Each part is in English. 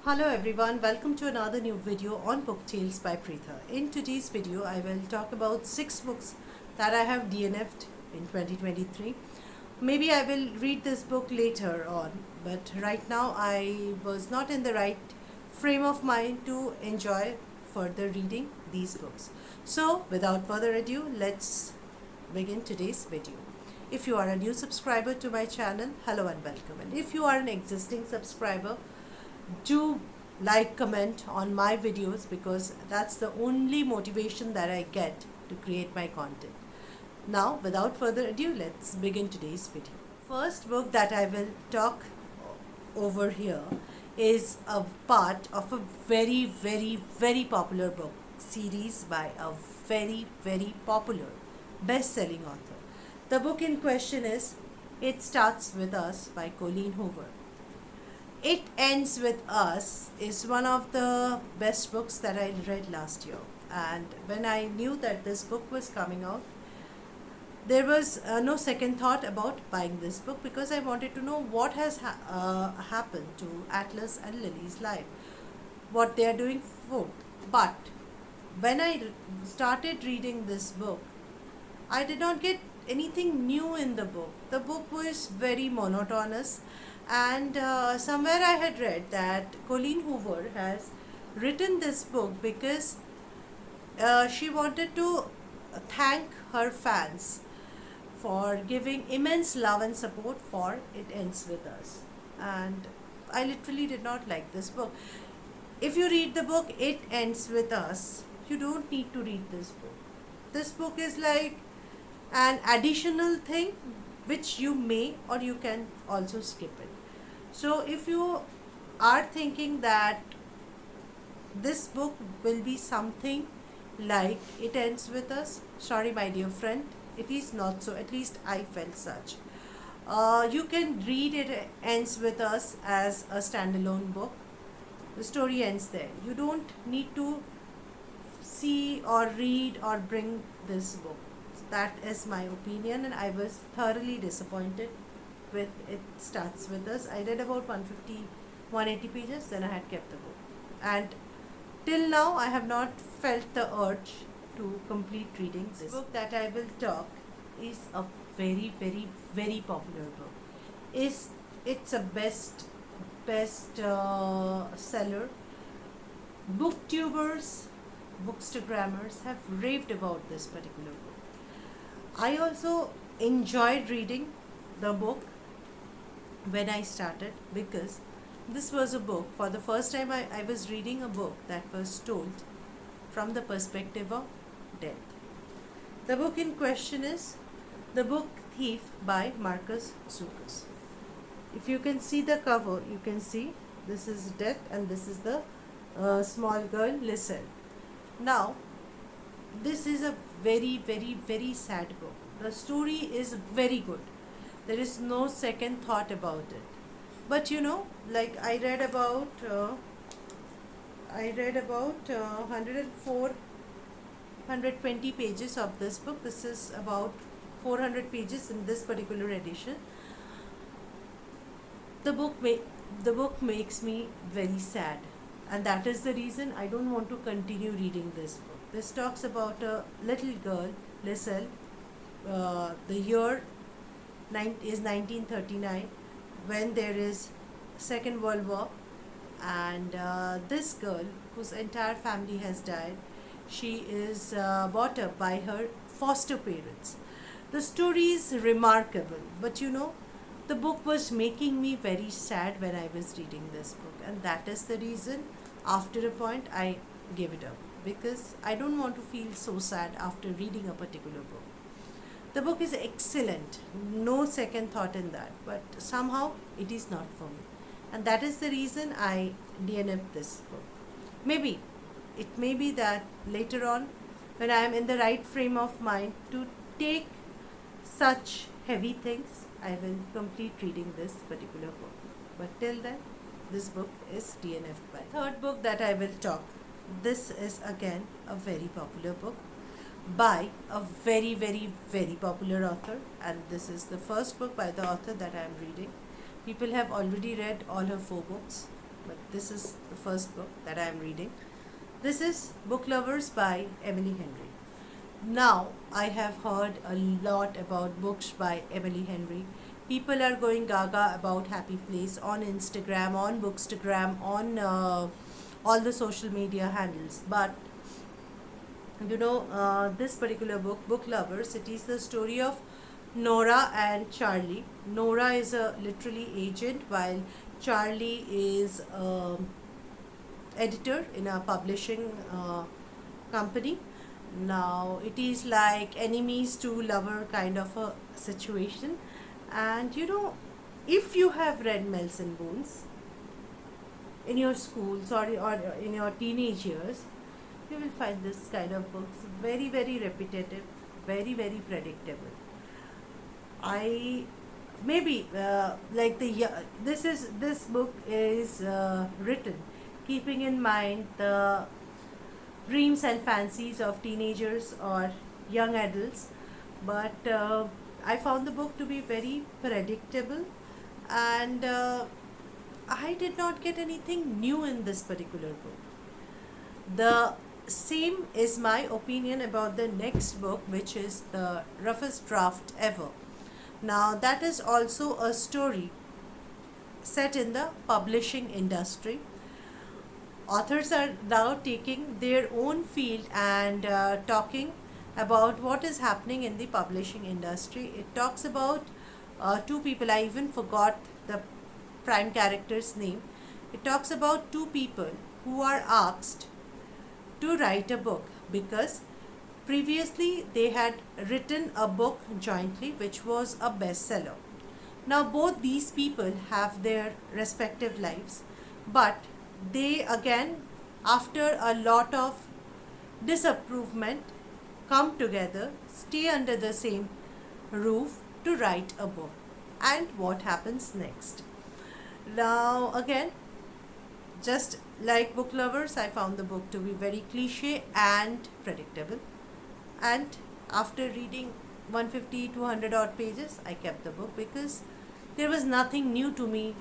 Hello everyone, welcome to another new video on Book Tales by Pritha. In today's video, I will talk about 6 books that I have DNFed in 2023. Maybe I will read this book later on, but right now I was not in the right frame of mind to enjoy further reading these books. So, without further ado, let's begin today's video. If you are a new subscriber to my channel, hello and welcome. And if you are an existing subscriber, do like, comment on my videos because that's the only motivation that I get to create my content. Now, without further ado, let's begin today's video. First book that I will talk over here is a part of a very popular book series by a very popular best-selling author. The book in question is It Starts With Us by Colleen Hoover. It Ends With Us is one of the best books that I read last year, and when I knew that this book was coming out, there was no second thought about buying this book because I wanted to know what has happened to Atlas and Lily's life, what they are doing forth. But when I started reading this book, I did not get anything new in the book. The book was very monotonous, and somewhere I had read that Colleen Hoover has written this book because she wanted to thank her fans for giving immense love and support for It Ends With Us. And I literally did not like this book. If you read the book It Ends With Us, you don't need to read this book. This book is like an additional thing which you may or you can also skip it. So if you are thinking that this book will be something like It Ends With Us, sorry my dear friend, it is not so. At least I felt such. You can read It Ends With Us as a standalone book. The story ends there. You don't need to see or read or bring this book. That is my opinion, and I was thoroughly disappointed with It Starts With Us. I read about 180 pages, then I had kept the book. And till now, I have not felt the urge to complete reading this book that I will talk is a very popular book. It's a best seller. Booktubers, bookstagrammers have raved about this particular book. I also enjoyed reading the book when I started because this was a book, for the first time I was reading a book that was told from the perspective of death. The book in question is The Book Thief by Marcus Zucas. If you can see the cover, you can see this is death and this is the small girl Listen. Now, this is a very sad book. The story is very good. There is no second thought about it. But like I read about 120 pages of this book. This is about 400 pages in this particular edition. The book makes me very sad, and that is the reason I don't want to continue reading this book. This talks about a little girl, Lissel. The year is 1939, when there is Second World War, and this girl, whose entire family has died, she is brought up by her foster parents. The story is remarkable, but the book was making me very sad when I was reading this book, and that is the reason after a point I gave it up, because I don't want to feel so sad after reading a particular book. The book is excellent, no second thought in that, but somehow it is not for me, and that is the reason I DNF'd this book. It may be that later on, when I am in the right frame of mind to take such heavy things, I will complete reading this particular book. But till then, this book is DNF'd by. Third book that I will talk. This is again a very popular book by a very popular author, and this is the first book by the author that I am reading. People have already read all her 4 books. but this is the first book that I am reading. This is Book Lovers by Emily Henry. Now, I have heard a lot about books by Emily Henry. People are going gaga about Happy Place on Instagram, on Bookstagram, on all the social media handles. But this particular book, Book Lovers, it is the story of Nora and Charlie. Nora is a literary agent, while Charlie is editor in a publishing company. Now it is like enemies to lover kind of a situation. And if you have read Mel's and Bones in your schools or in your teenage years, you will find this kind of books very, very repetitive, very, very predictable. I maybe this book is written keeping in mind the dreams and fancies of teenagers or young adults, but I found the book to be very predictable, and I did not get anything new in this particular book. The same is my opinion about the next book, which is The Roughest Draft Ever. Now, that is also a story set in the publishing industry. Authors are now taking their own field and talking about what is happening in the publishing industry. It talks about two people. I even forgot the prime character's name. It talks about two people who are asked to write a book because previously they had written a book jointly which was a bestseller. Now both these people have their respective lives, but they again, after a lot of disapproval, come together, stay under the same roof to write a book. And what happens next? Now again, just like Book Lovers, I found the book to be very cliche and predictable. And after reading 150 to 100 odd pages, I kept the book because there was nothing new to me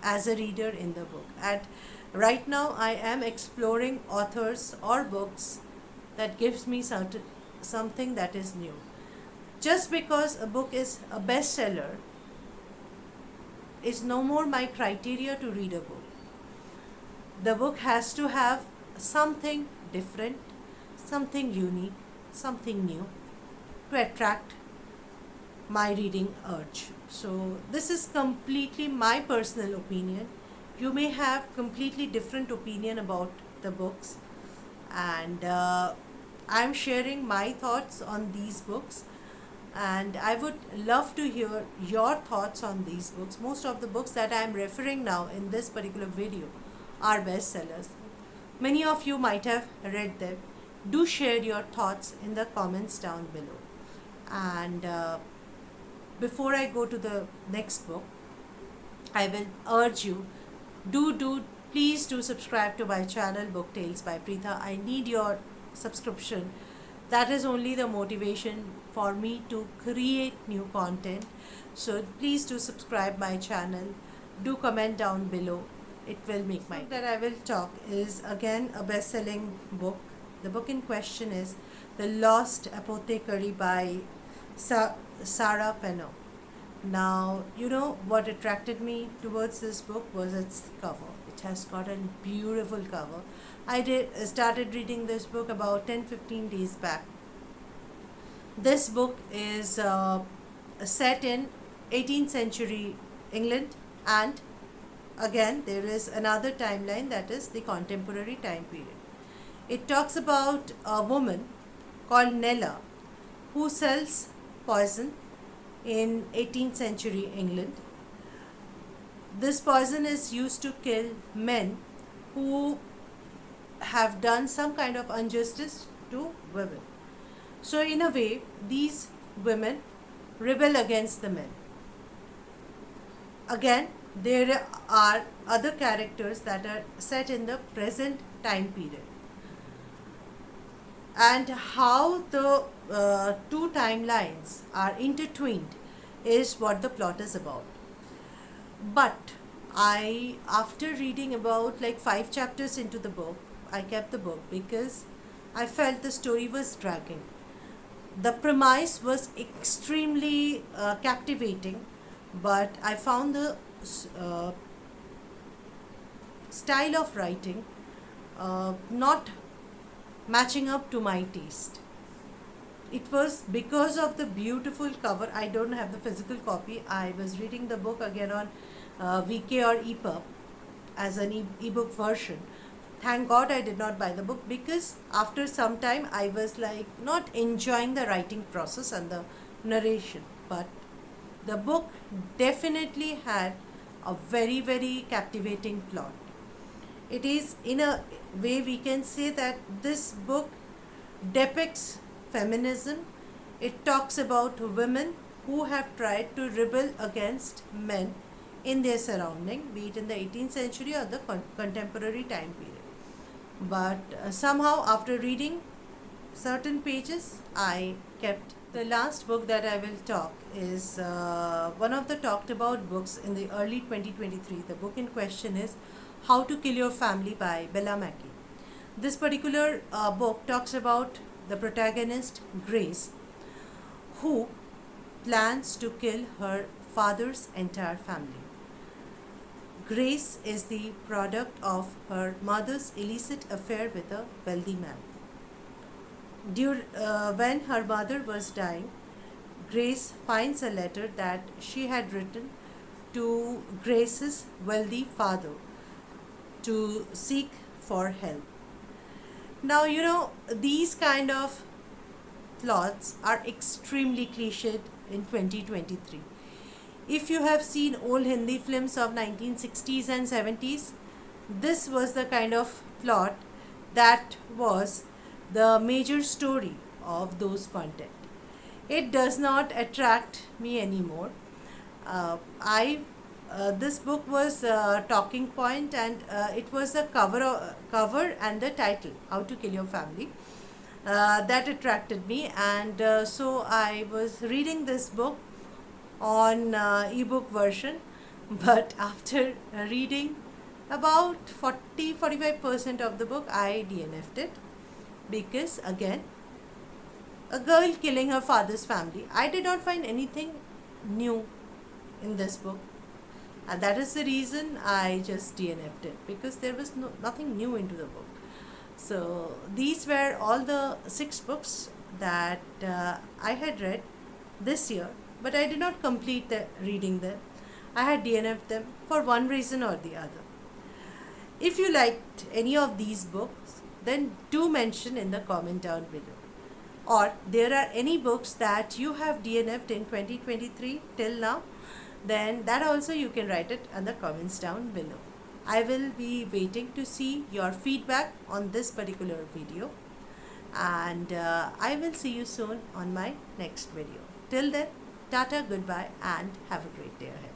as a reader in the book. And right now I am exploring authors or books that gives me something that is new. Just because a book is a bestseller is no more my criteria to read a book. The book has to have something different, something unique, something new to attract my reading urge. So this is completely my personal opinion. You may have completely different opinion about the books, and I'm sharing my thoughts on these books, and I would love to hear your thoughts on these books. Most of the books that I'm referring now in this particular video are bestsellers. Many of you might have read them. Do share your thoughts in the comments down below. And before I go to the next book, I will urge you, please do subscribe to my channel Book Tales by Pritha. I need your subscription. That is only the motivation for me to create new content. So please do subscribe my channel. Do comment down below. It will make my day. The book that I will talk is again a best-selling book. The book in question is The Lost Apothecary by Sarah Penner. Now, what attracted me towards this book was its cover. It has got a beautiful cover. I started reading this book about 10-15 days back. This book is set in 18th century England, and again there is another timeline, that is the contemporary time period. It talks about a woman called Nella who sells poison in 18th century England. This poison is used to kill men who have done some kind of injustice to women. So in a way, these women rebel against the men. Again, there are other characters that are set in the present time period. And how the two timelines are intertwined is what the plot is about. But After reading about like 5 chapters into the book, I kept the book because I felt the story was dragging. The premise was extremely captivating, but I found the uh, style of writing not matching up to my taste. It was because of the beautiful cover. I don't have the physical copy. I was reading the book again on VK or EPUB as an ebook version. Thank God I did not buy the book, because after some time I was like not enjoying the writing process and the narration. But the book definitely had a very captivating plot. It is, in a way, we can say that this book depicts feminism. It talks about women who have tried to rebel against men in their surrounding, be it in the 18th century or the contemporary time period. But somehow, after reading certain pages, I kept. The last book that I will talk is one of the talked about books in the early 2023. The book in question is How to Kill Your Family by Bella Mackie. This particular book talks about the protagonist Grace, who plans to kill her father's entire family. Grace is the product of her mother's illicit affair with a wealthy man. When her mother was dying, Grace finds a letter that she had written to Grace's wealthy father to seek for help. Now, these kind of plots are extremely cliched in 2023. If you have seen old Hindi films of 1960s and 70s, this was the kind of plot that was the major story of those content. It does not attract me anymore. I This book was a talking point, and it was the cover and the title, How to Kill Your Family, that attracted me, and so I was reading this book on ebook version. But after reading about 40-45% of the book, I DNFed it, because again, a girl killing her father's family. I did not find anything new in this book, and that is the reason I just DNFed it, because there was nothing new into the book. So these were all the 6 books that I had read this year, but I did not complete reading them. I had DNF'd them for one reason or the other. If you liked any of these books, then do mention in the comment down below. Or there are any books that you have DNF'd in 2023 till now, then that also you can write it in the comments down below. I will be waiting to see your feedback on this particular video, and I will see you soon on my next video. Till then, tata, goodbye, and have a great day ahead.